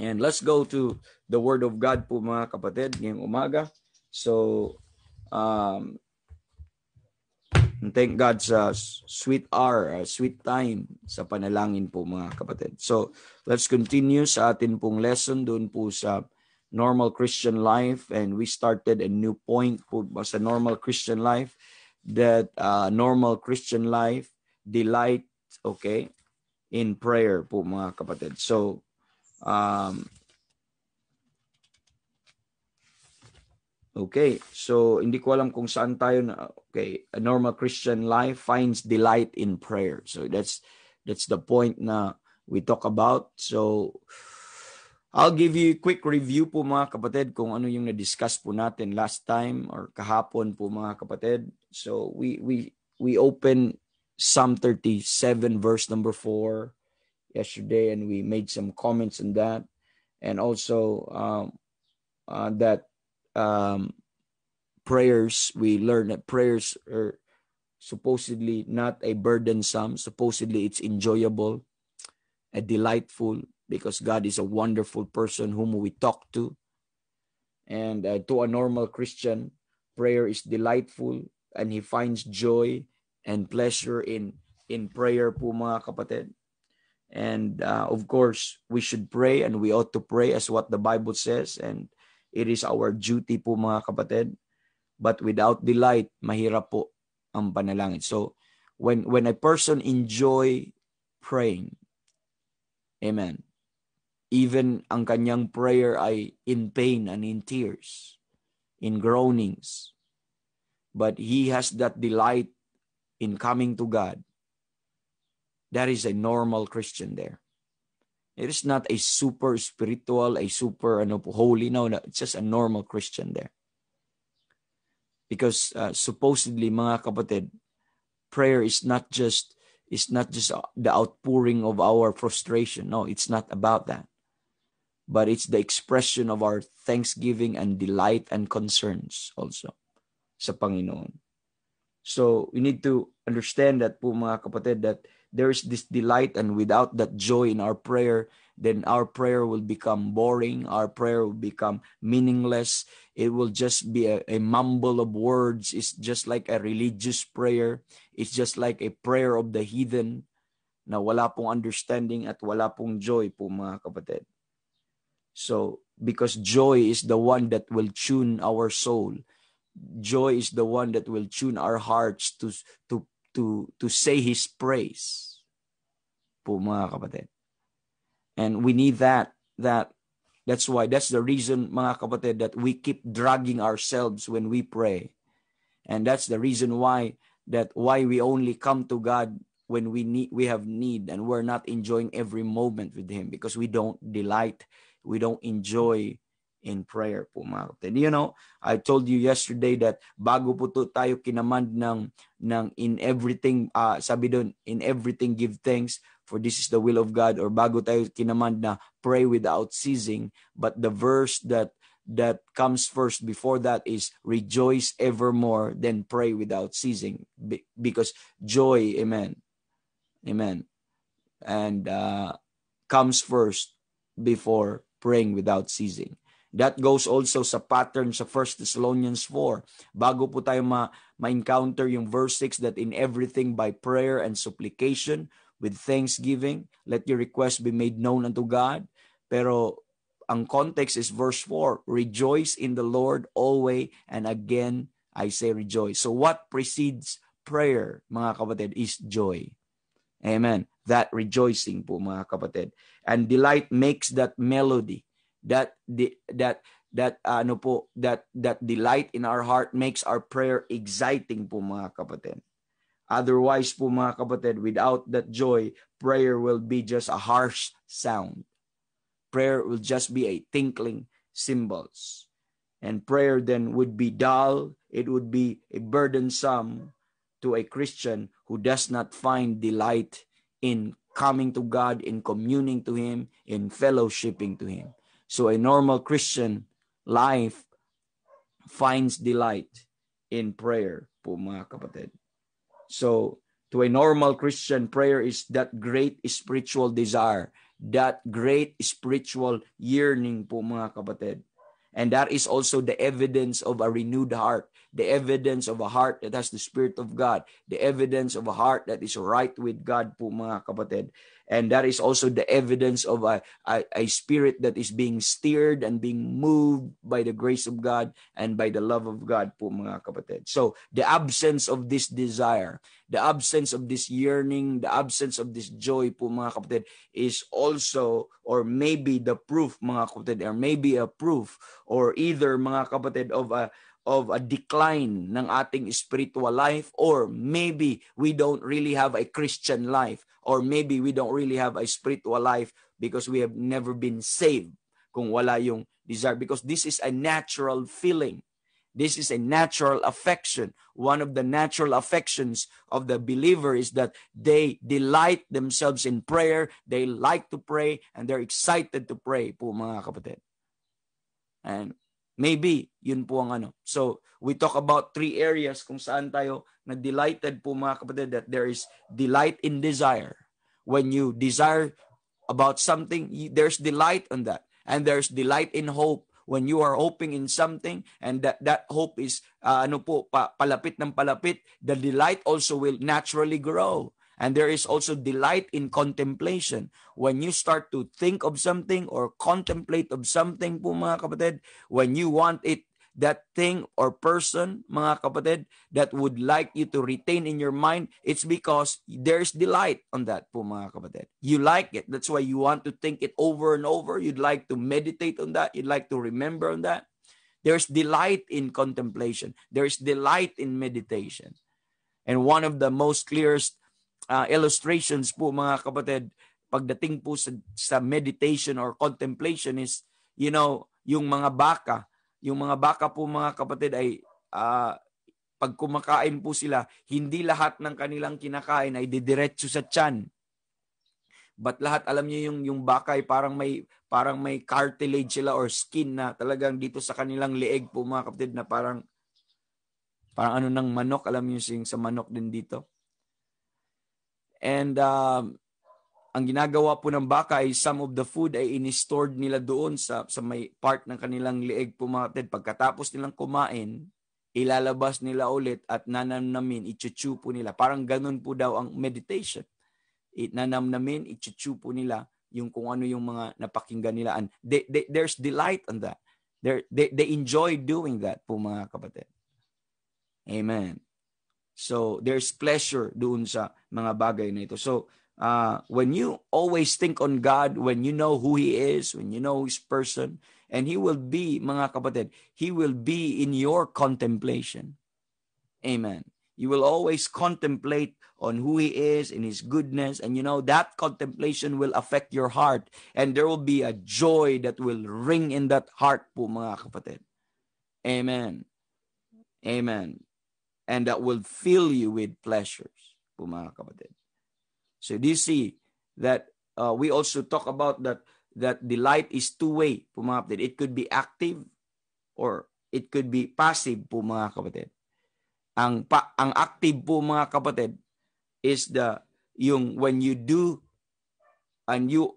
And let's go to the Word of God po mga kapatid ngayong umaga. So, thank God sa sweet hour, sweet time sa panalangin po mga kapatid. So, let's continue sa atin pong lesson doon po sa normal Christian life. And we started a new point po sa normal Christian life, that normal Christian life delight, okay, in prayer po mga kapatid. So, okay, so hindi ko alam kung saan tayo na. Okay, a normal Christian life finds delight in prayer. So that's the point na we talk about. So I'll give you a quick review po mga kapatid kung ano yung na-discuss po natin last time or kahapon po mga kapatid. So we opened Psalm 37 verse number 4 yesterday, and we made some comments on that, and also that prayers, we learn that prayers are supposedly not a burdensome, supposedly it's enjoyable, a delightful, because God is a wonderful person whom we talk to. And to a normal Christian, prayer is delightful, and he finds joy and pleasure in prayer po mga kapatid. And of course, we should pray, and we ought to pray as what the Bible says, and it is our duty po mga kapatid. But without delight, mahirap po ang panalangin. So, when a person enjoy praying, amen, even ang kanyang prayer ay in pain and in tears, in groanings, but he has that delight in coming to God, that is a normal Christian there. It is not a super spiritual, a super holy. No, it's just a normal Christian there. Because supposedly, mga kapatid, prayer is not just the outpouring of our frustration. No, it's not about that. But it's the expression of our thanksgiving and delight and concerns also sa Panginoon. So we need to understand that po mga kapatid, that there is this delight, and without that joy in our prayer, then our prayer will become boring. Our prayer will become meaningless. It will just be a mumble of words. It's just like a religious prayer. It's just like a prayer of the heathen na wala pong understanding at wala pong joy po mga kapatid. So, because joy is the one that will tune our soul. Joy is the one that will tune our hearts to say His praise po mga kapatid. And we need that. That's the reason mga kapatid that we keep dragging ourselves when we pray. And that's the reason why we only come to God when we have need, and we're not enjoying every moment with Him, because we don't delight, we don't enjoy in prayer po mga kapatid. You know, I told you yesterday that bago po tayo kinamand ng in everything, sabi doon, in everything give thanks, for this is the will of God, or bago tayo kinamand na pray without ceasing, but the verse that comes first before that is rejoice evermore, then pray without ceasing, because joy, amen, and comes first before praying without ceasing. That goes also sa pattern sa 1 Thessalonians 4. Bago po tayo ma-encounter yung verse 6, that in everything by prayer and supplication with thanksgiving, let your request be made known unto God. Pero ang context is verse 4, rejoice in the Lord always, and again I say rejoice. So what precedes prayer, mga kapatid, is joy. Amen. That rejoicing po mga kapatid. And delight makes that melody. That delight in our heart makes our prayer exciting po mga kapatid. Otherwise po mga kapatid, without that joy, prayer will be just a harsh sound. Prayer will just be a tinkling cymbals. And prayer then would be dull. It would be a burdensome to a Christian who does not find delight in coming to God, in communing to Him, in fellowshipping to Him. So a normal Christian life finds delight in prayer po mga kapatid. So to a normal Christian, prayer is that great spiritual desire that great spiritual yearning po mga kapatid. And that is also the evidence of a renewed heart, the evidence of a heart that has the Spirit of God, the evidence of a heart that is right with God po mga kapatid. And that is also the evidence of a spirit that is being steered and being moved by the grace of God and by the love of God po mga kapatid. So the absence of this desire, the absence of this yearning, the absence of this joy po mga kapatid is also, or maybe the proof mga kapatid, or maybe a proof or either mga kapatid of a decline ng ating spiritual life, or maybe we don't really have a Christian life, or maybe we don't really have a spiritual life because we have never been saved kung wala yung desire, because this is a natural feeling. This is a natural affection. One of the natural affections of the believer is that they delight themselves in prayer, they like to pray, and they're excited to pray po mga kapatid. And maybe, yun po ang ano. So, we talk about 3 areas kung saan tayo na-delighted po mga kapatid, that there is delight in desire. When you desire about something, there's delight on that. And there's delight in hope. When you are hoping in something, and that hope is, palapit ng palapit, the delight also will naturally grow. And there is also delight in contemplation. When you start to think of something or contemplate of something po mga kapatid, when you want it, that thing or person, mga kapatid, that would like you to retain in your mind, it's because there's delight on that po mga kapatid. You like it. That's why you want to think it over and over. You'd like to meditate on that. You'd like to remember on that. There's delight in contemplation. There's delight in meditation. And one of the most clearest illustrations po mga kapatid pagdating po sa meditation or contemplation is, yung mga baka. Yung mga baka po mga kapatid ay pag kumakain po sila, hindi lahat ng kanilang kinakain ay didiretso sa tiyan. But lahat, alam niyo yung baka ay parang may cartilage sila or skin na talagang dito sa kanilang leeg po mga kapatid, na parang ano ng manok, alam niyo sa manok din dito. And ang ginagawa po ng baka ay some of the food ay in-stored nila doon sa may part ng kanilang leeg po mga kapatid. Pagkatapos nilang kumain, ilalabas nila ulit at nanamnamin, ichuchu po nila. Parang ganun po daw ang meditation. Nanamnamin, ichuchu po nila yung kung ano yung mga napakinggan nila. And there's delight on that. They enjoy doing that po mga kapatid. Amen. So, there's pleasure doon sa mga bagay na ito. So, when you always think on God, when you know who He is, when you know His person, and He will be, mga kapatid, He will be in your contemplation. Amen. You will always contemplate on who He is, in His goodness, and that contemplation will affect your heart, and there will be a joy that will ring in that heart po mga kapatid. Amen. Amen. And that will fill you with pleasures po mga kapatid. So do you see that we also talk about that delight is two-way po mga kapatid. It could be active or it could be passive po mga kapatid. Ang active po mga kapatid is yung when you do and you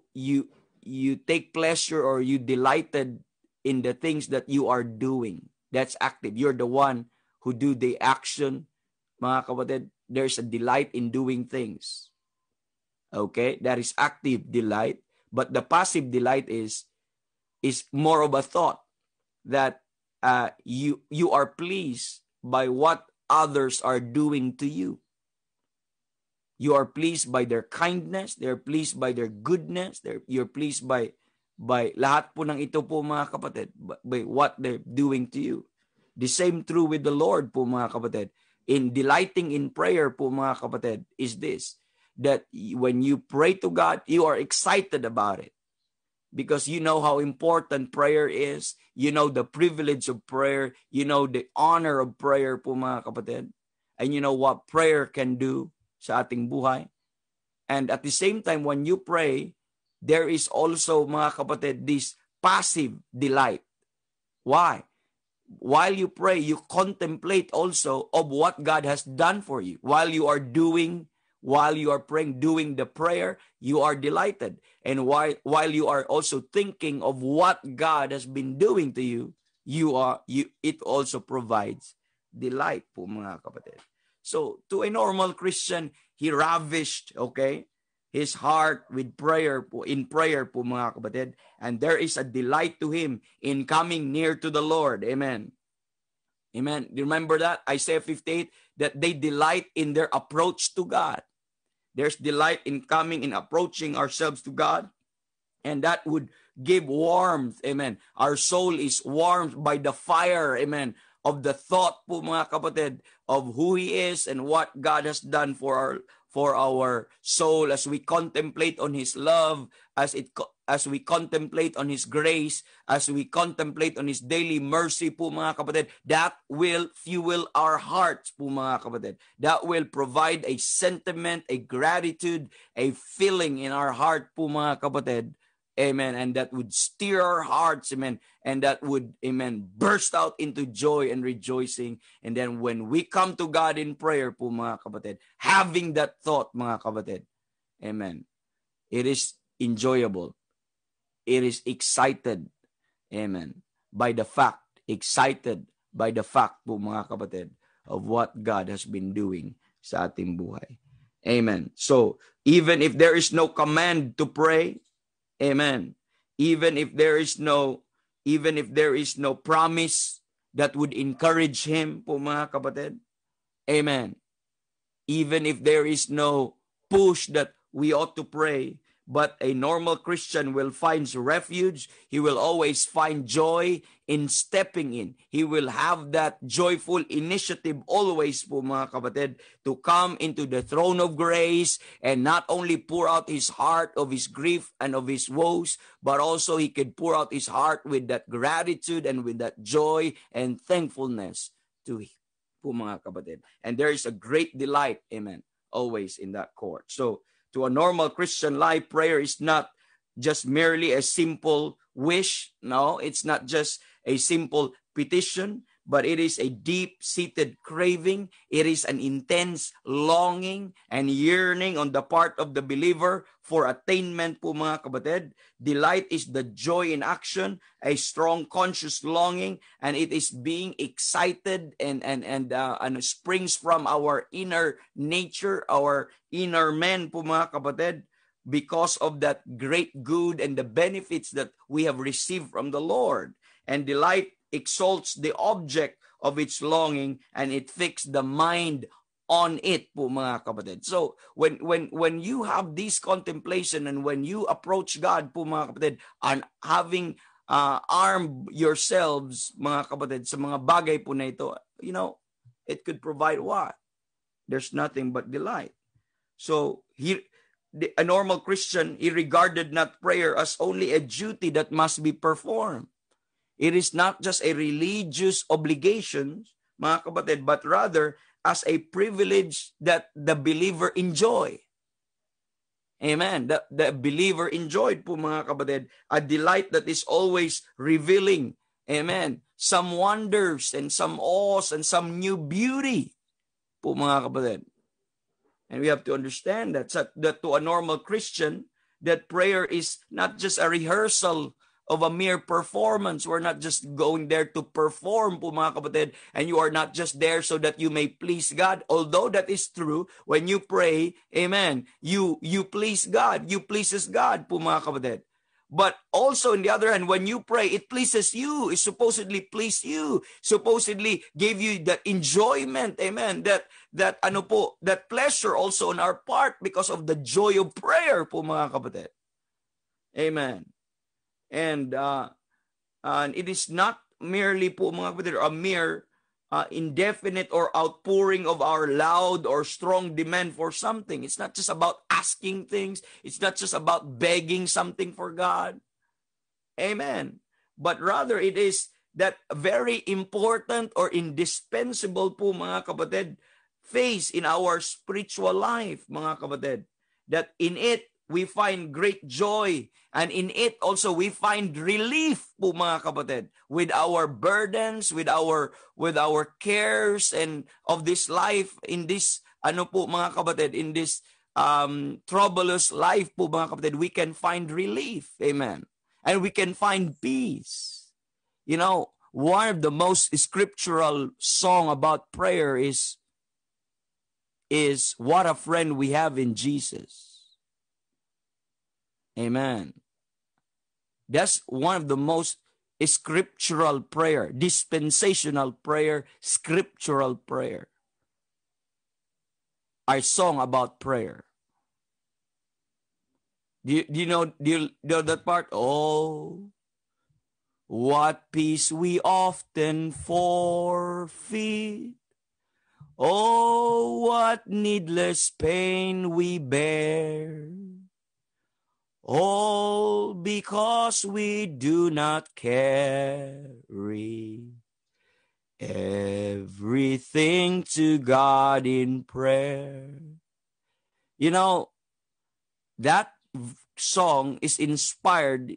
take pleasure or you delighted in the things that you are doing. That's active. You're the one who do the action, mga kapatid. There's a delight in doing things. Okay? That is active delight. But the passive delight is more of a thought that you are pleased by what others are doing to you. You are pleased by their kindness. They're pleased by their goodness. You're pleased by lahat po ng ito po mga kapatid, by what they're doing to you. The same true with the Lord po mga kapatid. In delighting in prayer po mga kapatid is this, that when you pray to God, you are excited about it. Because you know how important prayer is. You know the privilege of prayer. You know the honor of prayer po mga kapatid. And you know what prayer can do sa ating buhay. And at the same time, when you pray, there is also mga kapatid, this passive delight. Why? While you pray, you contemplate also of what God has done for you. While you are doing While you are praying, doing the prayer, you are delighted. And while you are also thinking of what God has been doing to you, it also provides delight po mga kapatid. So to a normal Christian, he ravished, okay, his heart with prayer po, in prayer po mga kapatid. And there is a delight to him in coming near to the Lord. Amen. Amen. Remember that? Isaiah 58, that they delight in their approach to God. There's delight in coming, in approaching ourselves to God. And that would give warmth. Amen. Our soul is warmed by the fire. Amen. Of the thought po mga kapatid of who He is and what God has done for our soul as we contemplate on His love, as we contemplate on His grace, as we contemplate on His daily mercy po mga kapatid, that will fuel our hearts po mga kapatid. That will provide a sentiment, a gratitude, a feeling in our heart po mga kapatid. Amen. And that would stir our hearts. Amen. And that would, amen, burst out into joy and rejoicing. And then when we come to God in prayer po mga kapatid, having that thought mga kapatid, amen, it is enjoyable. It is excited, amen, excited by the fact po mga kapatid of what God has been doing sa ating buhay. Amen. So, even if there is no command to pray, amen, even if there is no promise that would encourage him po mga kapatid, amen, even if there is no push that we ought to pray, but a normal Christian will find refuge. He will always find joy in stepping in. He will have that joyful initiative always po mga kapatid to come into the throne of grace and not only pour out his heart of his grief and of his woes, but also he could pour out his heart with that gratitude and with that joy and thankfulness to him po mga kapatid. And there is a great delight, amen, always in that court. So, to a normal Christian life, prayer is not just merely a simple wish. No, it's not just a simple petition, but it is a deep-seated craving. It is an intense longing and yearning on the part of the believer for attainment po mga kapatid. Delight is the joy in action, a strong conscious longing, and it is being excited and springs from our inner nature, our inner man po mga kapatid, because of that great good and the benefits that we have received from the Lord. And delight exalts the object of its longing and it fixes the mind on it po mga kapatid. So when you have this contemplation and when you approach God po mga kapatid and having armed yourselves mga kapatid sa mga bagay po na ito, you know, it could provide what? There's nothing but delight. So a normal Christian, he regarded not prayer as only a duty that must be performed. It is not just a religious obligation, mga kapatid, but rather as a privilege that the believer enjoy. Amen. The believer enjoyed po mga kapatid, a delight that is always revealing, amen, some wonders and some awe and some new beauty po mga kapatid. And we have to understand that to a normal Christian, that prayer is not just a rehearsal of a mere performance. We're not just going there to perform po mga kapatid, and you are not just there so that you may please God. Although that is true, when you pray, amen, you please God, you pleases God po mga kapatid. But also on the other hand, when you pray, it pleases you, it supposedly please you, supposedly give you that enjoyment, amen, that pleasure also on our part because of the joy of prayer po mga kapatid. Amen. And it is not merely po mga kapatid a mere indefinite or outpouring of our loud or strong demand for something. It's not just about asking things. It's not just about begging something for God. Amen. But rather it is that very important or indispensable po mga kapatid phase in our spiritual life mga kapatid. That in it we find great joy, and in it also we find relief po mga kapatid with our burdens, with our cares and of this life in this ano po mga kapatid, in this troublous life po mga kapatid, we can find relief. Amen. And we can find peace. You know, one of the most scriptural song about prayer is What a Friend We Have in Jesus. Amen. That's one of the most scriptural prayer, dispensational prayer, scriptural prayer. Our song about prayer. Do you know that part? Oh, what peace we often forfeit. Oh, what needless pain we bear. All because we do not carry everything to God in prayer. You know, that song is inspired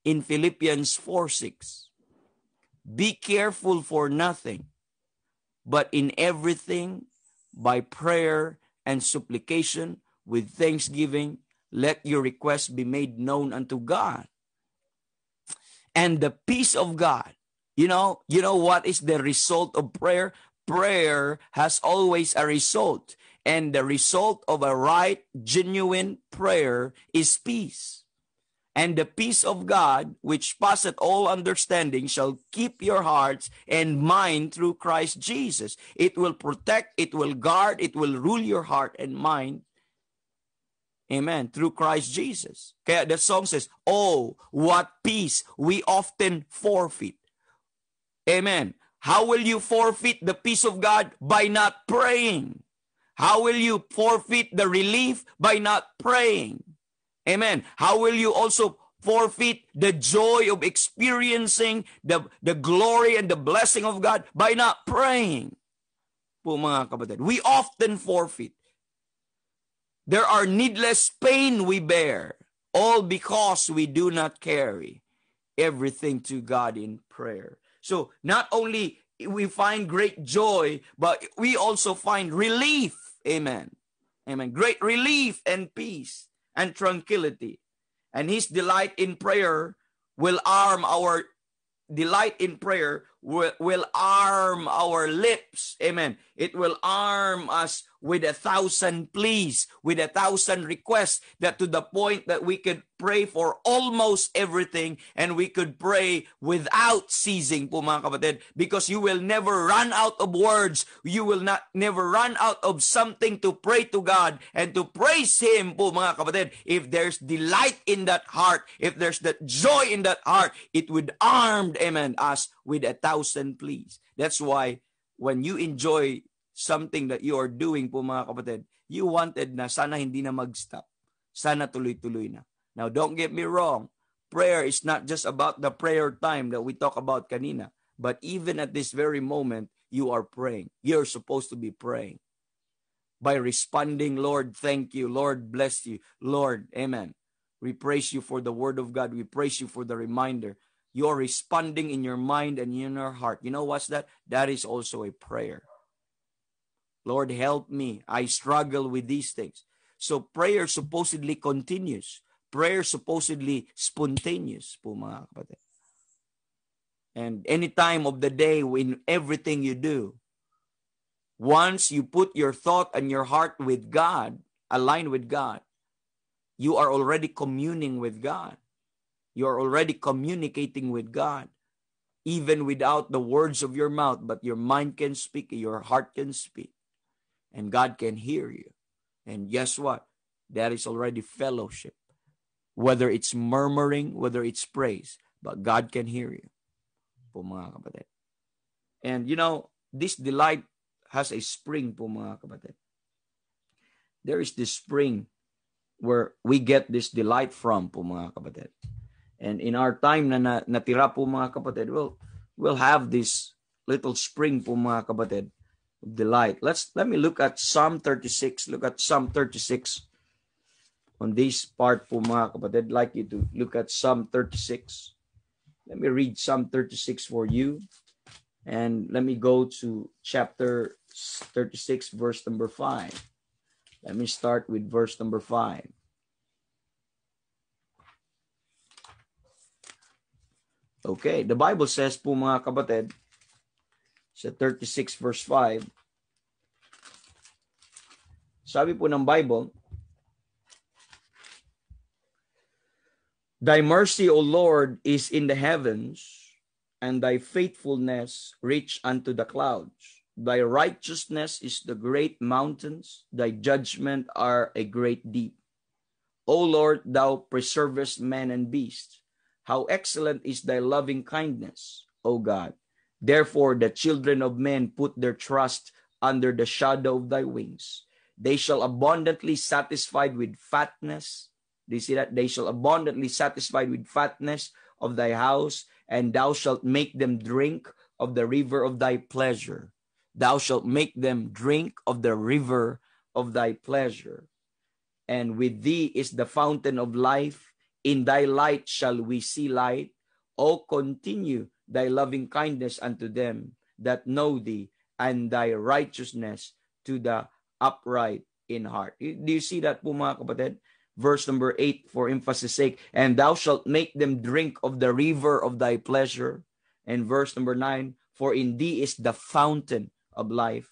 in Philippians 4:6. Be careful for nothing, but in everything, by prayer and supplication with thanksgiving, let your requests be made known unto God. And the peace of God, you know what is the result of prayer? Prayer has always a result. And the result of a right, genuine prayer is peace. And the peace of God, which passeth all understanding, shall keep your hearts and mind through Christ Jesus. It will protect, it will guard, it will rule your heart and mind. Amen. Through Christ Jesus. Kaya the song says, oh, what peace we often forfeit. Amen. How will you forfeit the peace of God? By not praying. How will you forfeit the relief? By not praying. Amen. How will you also forfeit the joy of experiencing the glory and the blessing of God? By not praying. Po mga kapatid, we often forfeit. There are needless pain we bear, all because we do not carry everything to God in prayer. So not only we find great joy, but we also find relief. Amen. Amen. Great relief and peace and tranquility. And his delight in prayer will arm our will arm our lips. Amen. It will arm us with 1,000 pleas, with 1,000 requests, that to the point that we could pray for almost everything, and we could pray without ceasing po mga kapatid, because you will never run out of words. You will never run out of something to pray to God and to praise Him po mga kapatid. If there's delight in that heart, if there's that joy in that heart, it would arm, amen, us with 1,000 pleas. That's why when you enjoy something that you are doing po mga kapatid, you wanted na sana hindi na mag-stop. Sana tuloy-tuloy na. Now, don't get me wrong. Prayer is not just about the prayer time that we talk about kanina. But even at this very moment, you are praying. You're supposed to be praying. By responding, Lord, thank you. Lord, bless you. Lord, amen. We praise you for the word of God. We praise you for the reminder. You're responding in your mind and in your heart. You know what's that? That is also a prayer. Lord, help me. I struggle with these things. So prayer supposedly continues. Prayer supposedly spontaneous po mga kapatid. And any time of the day, in everything you do, once you put your thought and your heart with God, aligned with God, you are already communing with God. You are already communicating with God. Even without the words of your mouth, but your mind can speak, your heart can speak. And God can hear you. And guess what? That is already fellowship. Whether it's murmuring, whether it's praise, but God can hear you. Po mga kapatid. And you know, this delight has a spring po mga kapatid. There is this spring where we get this delight from po mga kapatid. And in our time na natira po mga kapatid, we'll have this little spring po mga kapatid of delight. Let me look at Psalm 36. Look at Psalm 36. On this part po mga kapatid, I'd like you to look at Psalm 36. Let me read Psalm 36 for you. And let me go to chapter 36 verse number 5. Let me start with verse number 5. Okay, the Bible says po mga kapatid, sa 36 verse 5, sabi po ng Bible, Thy mercy, O Lord, is in the heavens, and thy faithfulness reach unto the clouds. Thy righteousness is the great mountains, thy judgment are a great deep. O Lord, thou preservest man and beast. How excellent is thy loving kindness, O God. Therefore the children of men put their trust under the shadow of thy wings. They shall abundantly satisfied with fatness. Do you see that? They shall abundantly satisfied with fatness of thy house, and thou shalt make them drink of the river of thy pleasure. Thou shalt make them drink of the river of thy pleasure. And with thee is the fountain of life. In thy light shall we see light. O continue thy loving kindness unto them that know thee, and thy righteousness to the upright in heart. Do you see that po mga kapatid? Verse number 8 for emphasis sake. And thou shalt make them drink of the river of thy pleasure. And verse number 9, for in thee is the fountain of life.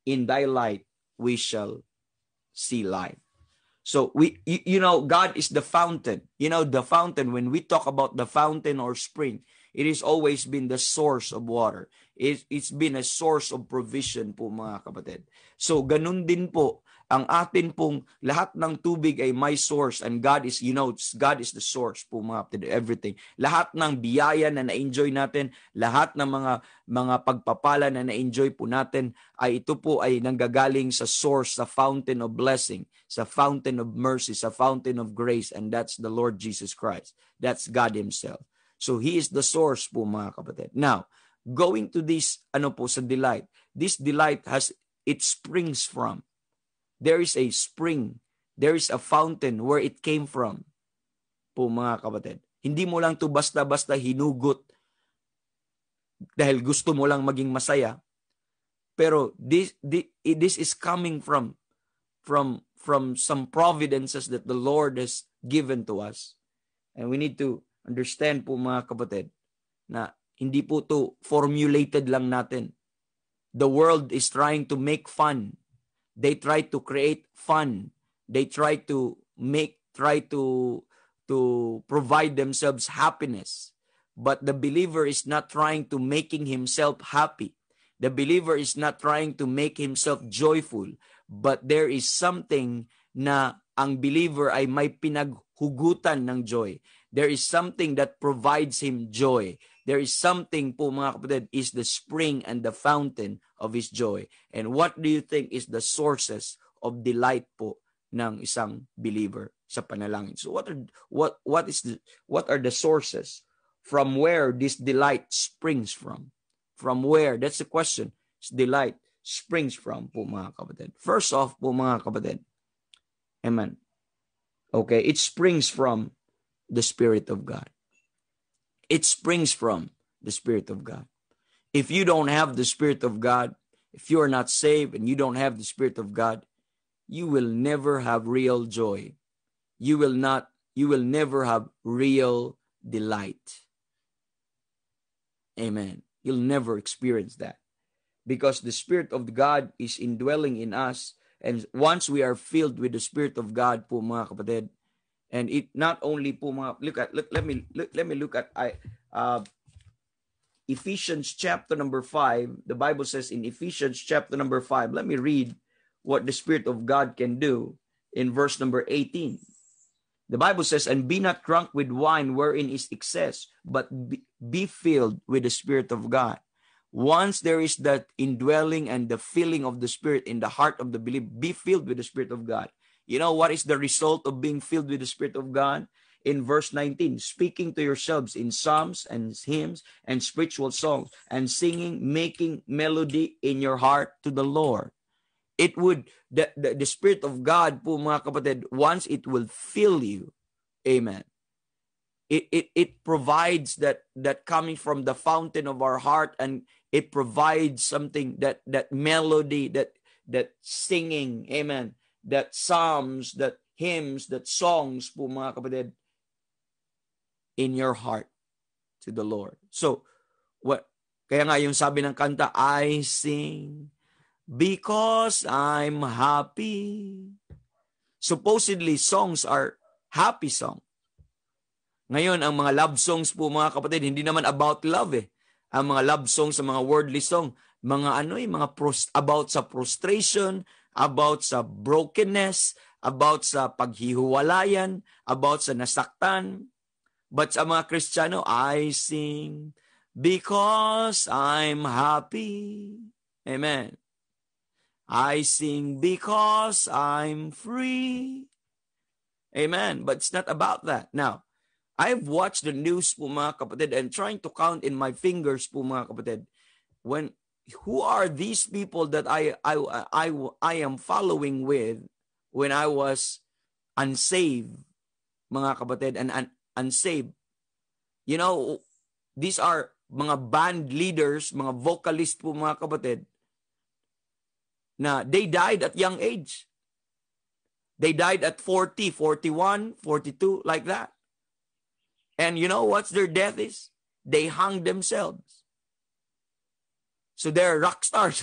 In thy light we shall see life. So God is the fountain. The fountain, when we talk about the fountain or spring, it has always been the source of water. It's been a source of provision po mga kapatid. So ganun din po, ang atin pong lahat ng tubig ay may source, and God is, God is the source po mga kapatid, everything. Lahat ng biyaya na na-enjoy natin, lahat ng mga pagpapala na na-enjoy po natin, ay ito po ay nanggagaling sa source, sa fountain of blessing, sa fountain of mercy, sa fountain of grace, and that's the Lord Jesus Christ. That's God Himself. So He is the source po mga kapatid. Now, going to this, sa delight. This delight it springs from. There is a spring. There is a fountain where it came from po mga kapatid. Hindi mo lang to basta-basta hinugot dahil gusto mo lang maging masaya. Pero this is coming from some providences that the Lord has given to us. And we need to understand po mga kapatid na hindi po to formulated lang natin. The world is trying to make fun. They try to create fun. They try to provide themselves happiness. But the believer is not trying to making himself happy. The believer is not trying to make himself joyful. But there is something na ang believer ay may pinaghugutan ng joy. There is something that provides him joy. There is something po mga kapatid is the spring and the fountain of his joy. And what do you think is the sources of delight po ng isang believer sa panalangin? So what are the sources from where this delight springs from? From where? That's the question. Delight springs from po mga kapatid. First off po mga kapatid. Amen. Okay, it springs from the Spirit of God. It springs from the Spirit of God. If you don't have the Spirit of God, if you are not saved and you don't have the Spirit of God, you will never have real joy. You will never have real delight. Amen. You'll never experience that. Because the Spirit of God is indwelling in us. And once we are filled with the Spirit of God po mga kapatid, and it not only po mga, let me look at Ephesians chapter number 5. The Bible says in Ephesians chapter number 5, let me read what the Spirit of God can do in verse number 18. The Bible says, and be not drunk with wine wherein is excess, but be filled with the Spirit of God. Once there is that indwelling and the filling of the Spirit in the heart of the believer, be filled with the Spirit of God. You know what is the result of being filled with the Spirit of God? In verse 19, speaking to yourselves in psalms and hymns and spiritual songs and singing, making melody in your heart to the Lord. It would, the Spirit of God po mga kapatid, once it will fill you, amen. It provides that coming from the fountain of our heart, and It provides something, that melody, that singing, amen, that psalms, that hymns, that songs po mga kapatid, in your heart to the Lord. So, kaya nga yung sabi ng kanta, I sing because I'm happy. Supposedly, songs are happy song. Ngayon, ang mga love songs po mga kapatid, hindi naman about love eh. Ang mga love songs, ang mga worldly song, mga about sa frustration, about sa brokenness, about sa paghihiwalayan, about sa nasaktan. But sa mga Kristiyano, I sing because I'm happy. Amen. I sing because I'm free. Amen. But it's not about that. Now, I've watched the news po mga kapatid and trying to count in my fingers po mga kapatid. Who are these people that I am following with when I was unsaved, mga kapatid, and unsaved? You know, these are mga band leaders, mga vocalists po mga kapatid, na they died at young age. They died at 40, 41, 42, like that. And you know what their death is? They hung themselves. So they're rock stars.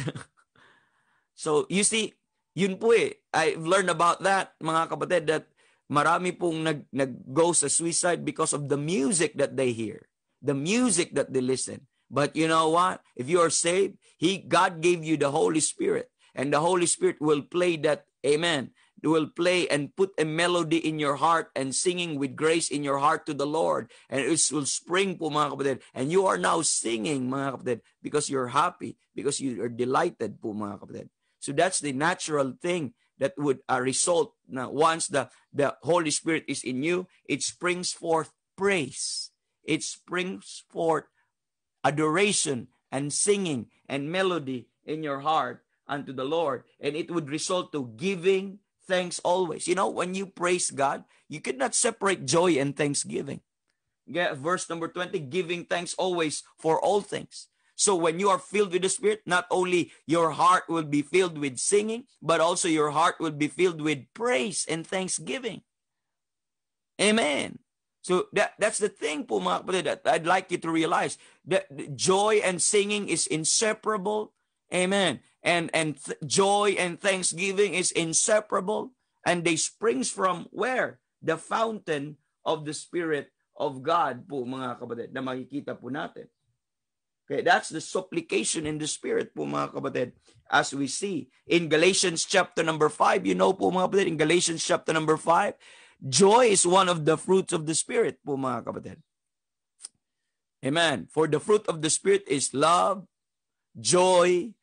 So you see, yun po eh. I've learned about that, mga kapatid, that marami pong nag-go sa suicide because of the music that they hear, the music that they listen. But you know what? If you are saved, God gave you the Holy Spirit, and the Holy Spirit will play that, amen, will play and put a melody in your heart and singing with grace in your heart to the Lord. And it will spring po mga kapatid. And you are now singing mga kapatid because you're happy, because you are delighted po mga kapatid. So that's the natural thing that would result. Now, once the Holy Spirit is in you, it springs forth praise. It springs forth adoration and singing and melody in your heart unto the Lord. And it would result to giving thanks always. You know, when you praise God, you cannot separate joy and thanksgiving. Verse number 20, giving thanks always for all things. So when you are filled with the Spirit, not only your heart will be filled with singing, but also your heart will be filled with praise and thanksgiving. Amen. So that's the thing po mga kapatid that I'd like you to realize. That joy and singing is inseparable. Amen. And joy and thanksgiving is inseparable. And they springs from where? The fountain of the Spirit of God po mga kapatid na makikita po natin. Okay, that's the supplication in the Spirit po mga kapatid, as we see in Galatians chapter number 5. You know po mga kapatid, in Galatians chapter number 5, joy is one of the fruits of the Spirit po mga kapatid. Amen. For the fruit of the Spirit is love, joy,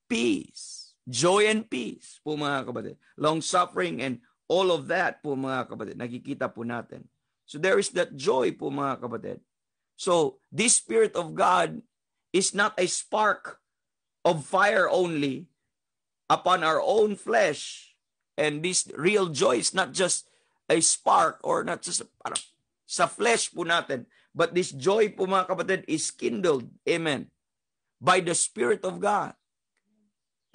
peace. Joy and peace po mga kapatid. Long-suffering and all of that po mga kapatid. Nakikita po natin. So there is that joy po mga kapatid. So this Spirit of God is not a spark of fire only upon our own flesh. And this real joy is not just a spark or not just sa flesh po natin. But this joy po mga kapatid is kindled, amen, by the Spirit of God.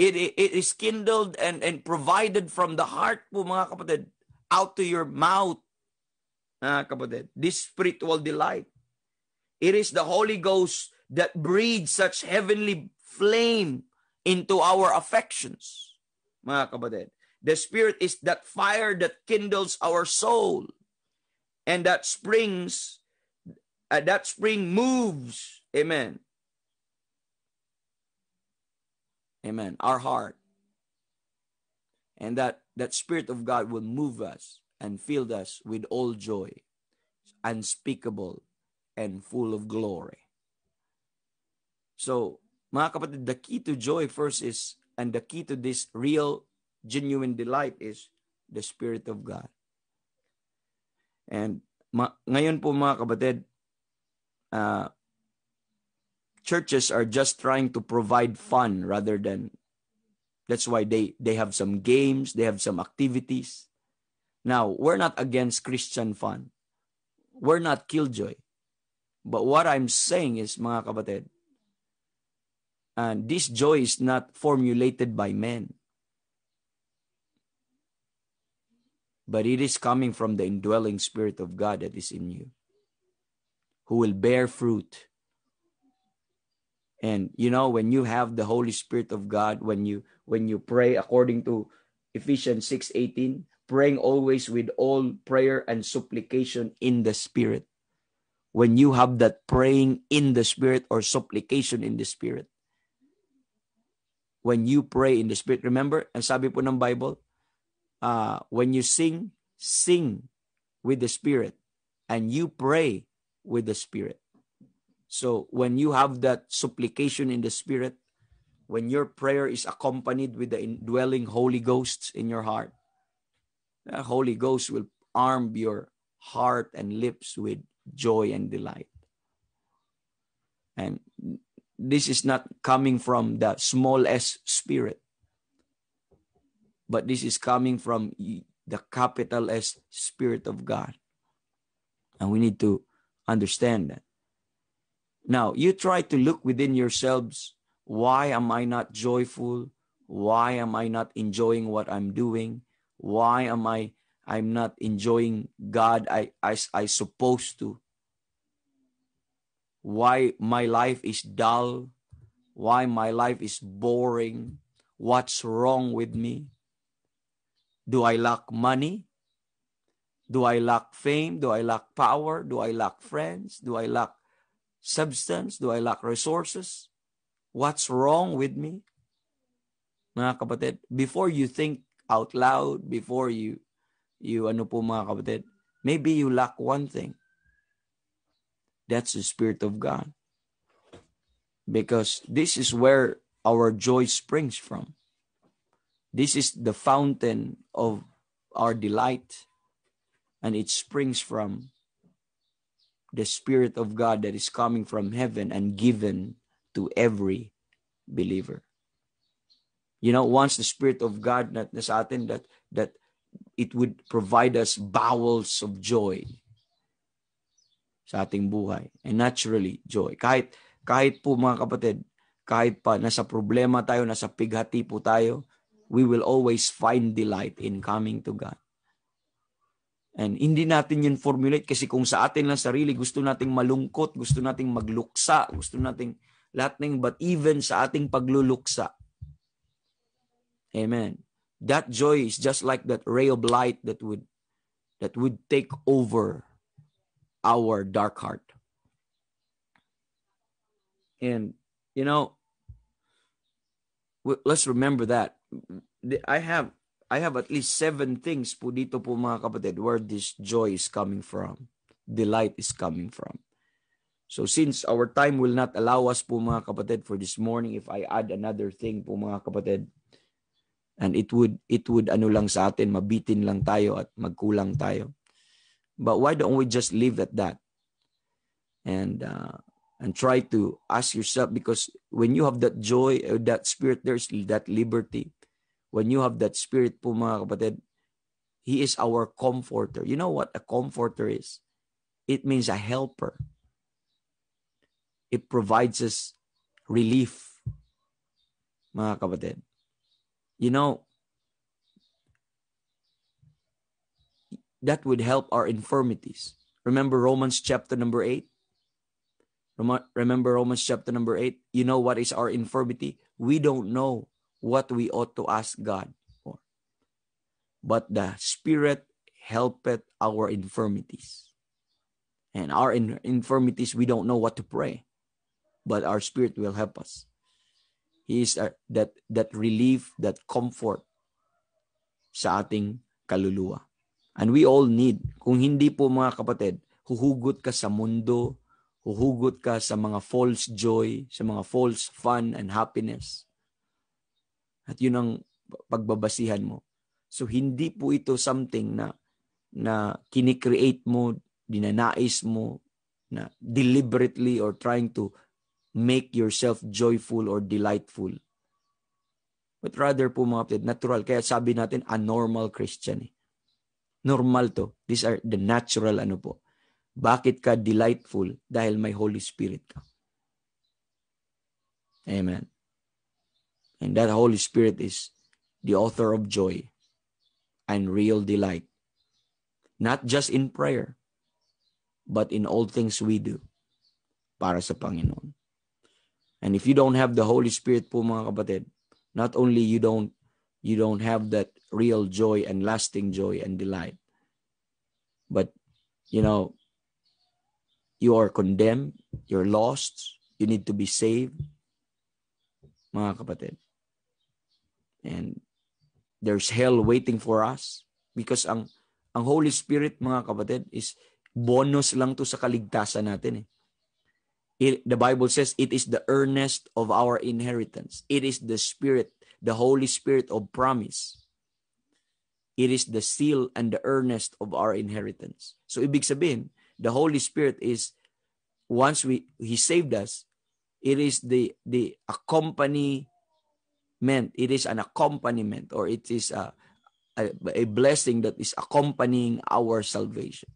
It is kindled and provided from the heart po mga kapatid out to your mouth, kapatid. This spiritual delight. It is the Holy Ghost that breathes such heavenly flame into our affections, mga kapatid. The Spirit is that fire that kindles our soul, and that spring moves, amen, amen, our heart. And that Spirit of God will move us and fill us with all joy, unspeakable and full of glory. So, mga kapatid, the key to joy first is, and the key to this real, genuine delight is the Spirit of God. And ngayon po mga kapatid, churches are just trying to provide fun rather than, that's why they have some games, they have some activities. Now, we're not against Christian fun. We're not killjoy. But what I'm saying is, mga kapatid, And this joy is not formulated by men, but it is coming from the indwelling Spirit of God that is in you, who will bear fruit. And when you have the Holy Spirit of God, when you pray according to Ephesians 6:18, praying always with all prayer and supplication in the Spirit. When you have that praying in the Spirit or supplication in the Spirit, when you pray in the Spirit, remember, ang sabi po ng Bible, when you sing with the Spirit, and you pray with the Spirit. So when you have that supplication in the Spirit, when your prayer is accompanied with the indwelling Holy Ghost in your heart, the Holy Ghost will arm your heart and lips with joy and delight. And this is not coming from the small s spirit, but this is coming from the capital S Spirit of God. And we need to understand that. Now, you try to look within yourselves. Why am I not joyful? Why am I not enjoying what I'm doing? Why am I'm not enjoying God as I supposed to? Why my life is dull? Why my life is boring? What's wrong with me? Do I lack money? Do I lack fame? Do I lack power? Do I lack friends? Do I lack substance? Do I lack resources? What's wrong with me? Mga kapatid, before you think out loud, before you mga kapatid, maybe you lack one thing. That's the Spirit of God. Because this is where our joy springs from. This is the fountain of our delight. And it springs from the Spirit of God that is coming from heaven and given to every believer. Once the Spirit of God na sa atin, that it would provide us bowels of joy sa ating buhay. And naturally, joy. Kahit po mga kapatid, kahit pa nasa problema tayo, nasa pighati po tayo, we will always find delight in coming to God. And hindi natin yun formulate kasi kung sa atin lang sarili, gusto nating malungkot, gusto nating magluksa, gusto nating lahat ng, but even sa ating pagluluksa. Amen. That joy is just like that ray of light that would take over our dark heart. And, let's remember that. I have at least 7 things po dito po mga kapatid where this joy is coming from. Delight is coming from. So since our time will not allow us po mga kapatid for this morning, if I add another thing po mga kapatid, and it would lang sa atin, mabitin lang tayo at magkulang tayo. But why don't we just leave at that? And try to ask yourself, because when you have that joy, that Spirit, there's that liberty. When you have that Spirit po mga kapatid, He is our comforter. You know what a comforter is? It means a helper. It provides us relief, mga kapatid. That would help our infirmities. Remember Romans chapter number 8? Remember Romans chapter number 8? You know what is our infirmity? We don't know what we ought to ask God for. But the Spirit helpeth our infirmities. And our infirmities, we don't know what to pray. But our Spirit will help us. He is that relief, that comfort sa ating kaluluwa. And we all need, kung hindi po mga kapatid, huhugot ka sa mundo, huhugot ka sa mga false joy, sa mga false fun and happiness. At yun ang pagbabasihan mo. So hindi po ito something na kinikreate mo, dinanais mo, na deliberately or trying to make yourself joyful or delightful. But rather po mga kapatid, natural. Kaya sabi natin, a normal Christian. Normal to. These are the natural po. Bakit ka delightful? Dahil may Holy Spirit ka. Amen. And that Holy Spirit is the author of joy and real delight. Not just in prayer, but in all things we do para sa Panginoon. And if you don't have the Holy Spirit po mga kapatid, not only you don't have that real joy and lasting joy and delight, but you are condemned, you're lost, you need to be saved, mga kapatid. And there's hell waiting for us because ang Holy Spirit, mga kapatid, is bonus lang to sa kaligtasan natin eh. The Bible says it is the earnest of our inheritance. It is the Spirit, the Holy Spirit of promise. It is the seal and the earnest of our inheritance. So ibig sabihin, the Holy Spirit is, once He saved us, it is the accompaniment. It is an accompaniment, or it is a blessing that is accompanying our salvation.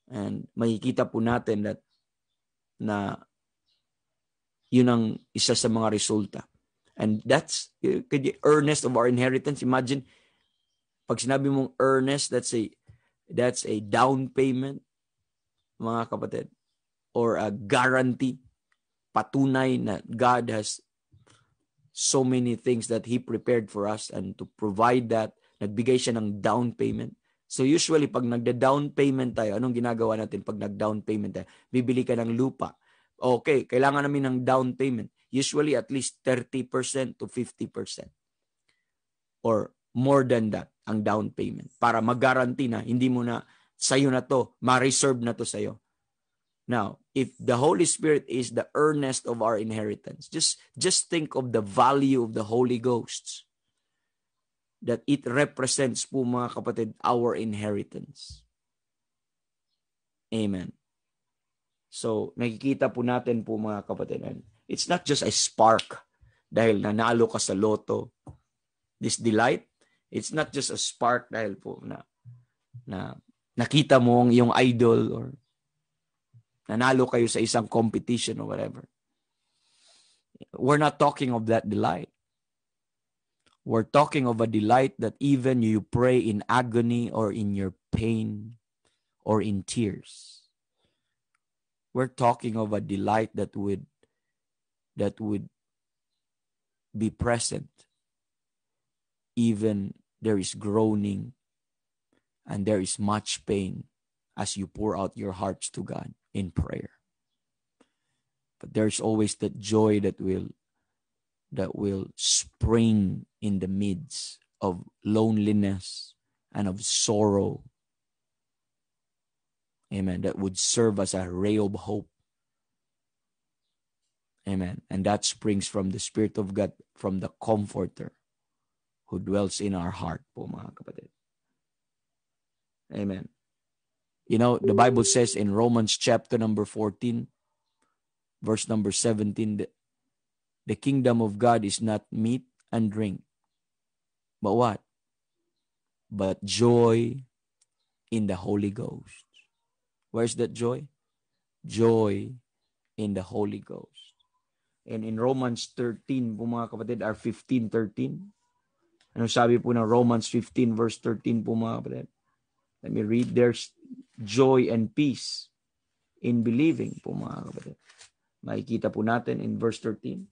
And makikita po natin that na yun ang isa sa mga resulta. And that's the earnest of our inheritance. Imagine, pag sinabi mong earnest, that's a down payment, mga kapatid, or a guarantee, patunay na God has so many things that He prepared for us, and to provide that, nagbigay siya ng down payment. So usually, pag nagda-down payment tayo, anong ginagawa natin pag nag-down payment tayo? Bibili ka ng lupa. Okay, kailangan namin ng down payment. Usually at least 30% to 50%. Or more than that, ang down payment. Para mag-guarantee na, hindi mo na, sa'yo na to, ma-reserve na to sa'yo. Now, if the Holy Spirit is the earnest of our inheritance, just think of the value of the Holy Ghost, that it represents po mga kapatid, our inheritance. Amen. So, nakikita po natin po mga kapatid, it's not just a spark dahil nanalo ka sa loto. This delight, it's not just a spark dahil po na nakita mo ang iyong idol or nanalo kayo sa isang competition or whatever. We're not talking of that delight. We're talking of a delight that even you pray in agony or in your pain or in tears. We're talking of a delight that would be present even there is groaning and there is much pain as you pour out your hearts to God in prayer. But there's always that joy that will spring in the midst of loneliness and of sorrow. Amen. That would serve as a ray of hope. Amen. And that springs from the Spirit of God, from the Comforter who dwells in our heart po mga kapatid. Amen. The Bible says in Romans chapter number 14, verse number 17, that the kingdom of God is not meat and drink, but what? But joy in the Holy Ghost. Where's that joy? Joy in the Holy Ghost. And in Romans 13, po mga kapatid, or 15:13, ano sabi po ng Romans 15 verse 13 po mga kapatid? Let me read. There's joy and peace in believing po mga kapatid. Makikita po natin in verse 13.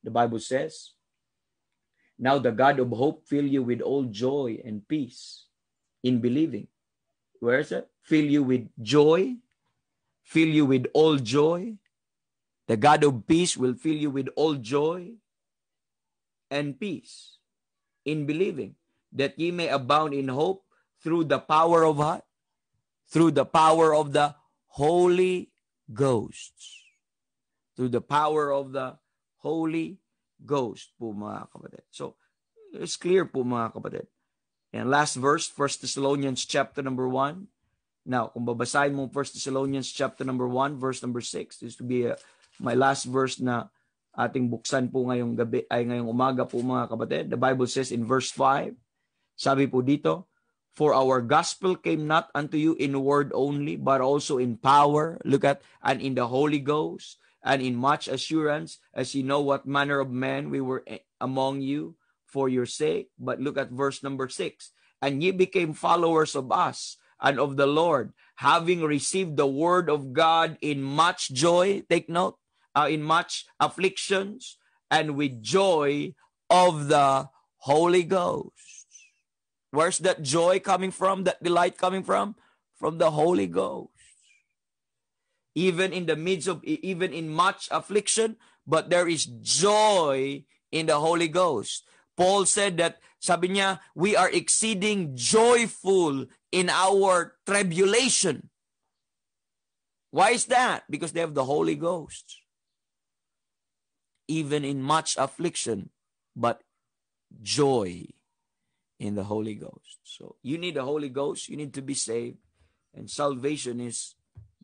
The Bible says, now the God of hope fill you with all joy and peace in believing. Where is it? Fill you with joy. Fill you with all joy. The God of peace will fill you with all joy and peace in believing, that ye may abound in hope through the power of what? Through the power of the Holy Ghost. Through the power of the Holy Ghost po mga kapatid. So, it's clear po mga kapatid. And last verse, 1 Thessalonians chapter number 1. Now, kung babasahin mo 1 Thessalonians chapter number 1, verse number 6, this will be my last verse na ating buksan po ngayong gabi, ay ngayong umaga po mga kapatid. The Bible says in verse 5, sabi po dito, for our gospel came not unto you in word only, but also in power, look at, and in the Holy Ghost, and in much assurance, as you know what manner of men we were among you for your sake. But look at verse number 6. And ye became followers of us and of the Lord, having received the word of God in much joy, take note, in much afflictions, and with joy of the Holy Ghost. Where's that joy coming from, that delight coming from? From the Holy Ghost. Even in the midst of, even in much affliction, but there is joy in the Holy Ghost. Paul said that, sabi niya, we are exceeding joyful in our tribulation. Why is that? Because they have the Holy Ghost. Even in much affliction, but joy in the Holy Ghost. So you need the Holy Ghost. You need to be saved. And salvation is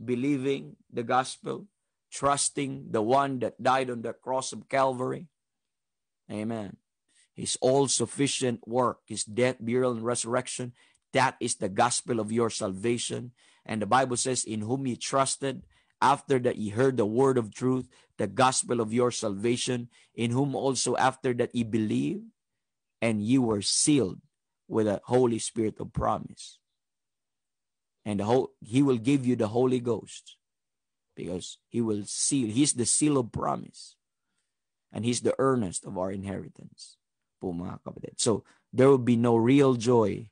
believing the gospel, trusting the one that died on the cross of Calvary. Amen. His all-sufficient work, his death, burial, and resurrection, that is the gospel of your salvation. And the Bible says, in whom ye trusted, after that ye heard the word of truth, the gospel of your salvation, in whom also after that ye believed, and ye were sealed with a Holy Spirit of promise. And he will give you the Holy Ghost, because he will seal. He's the seal of promise. And he's the earnest of our inheritance. Po, mga kapatid. So there will be no real joy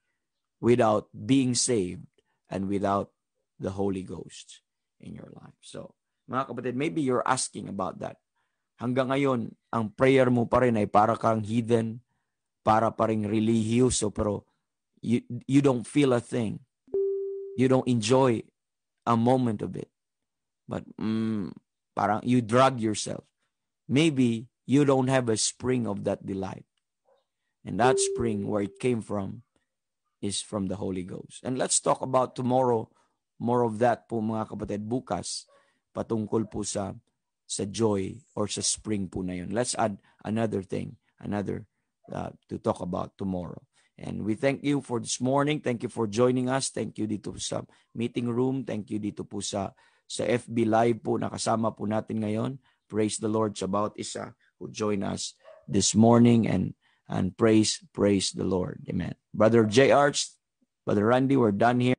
without being saved and without the Holy Ghost in your life. So, mga kapatid, maybe you're asking about that. Hanggang ngayon, ang prayer mo pa rin ay para kang heathen, para pa rin religyoso, pero you don't feel a thing. You don't enjoy a moment of it. But parang you drag yourself. Maybe you don't have a spring of that delight. And that spring, where it came from, is from the Holy Ghost. And let's talk about tomorrow, more of that po, mga kapatid, bukas, patungkol po sa joy or sa spring po na yun. Let's add another thing, to talk about tomorrow. And we thank you for this morning. Thank you for joining us. Thank you dito sa meeting room. Thank you dito po sa FB Live po, nakasama po natin ngayon. Praise the Lord sa bawat isa who joined us this morning, and praise the Lord. Amen. Brother J. Arch, Brother Randy, we're done here.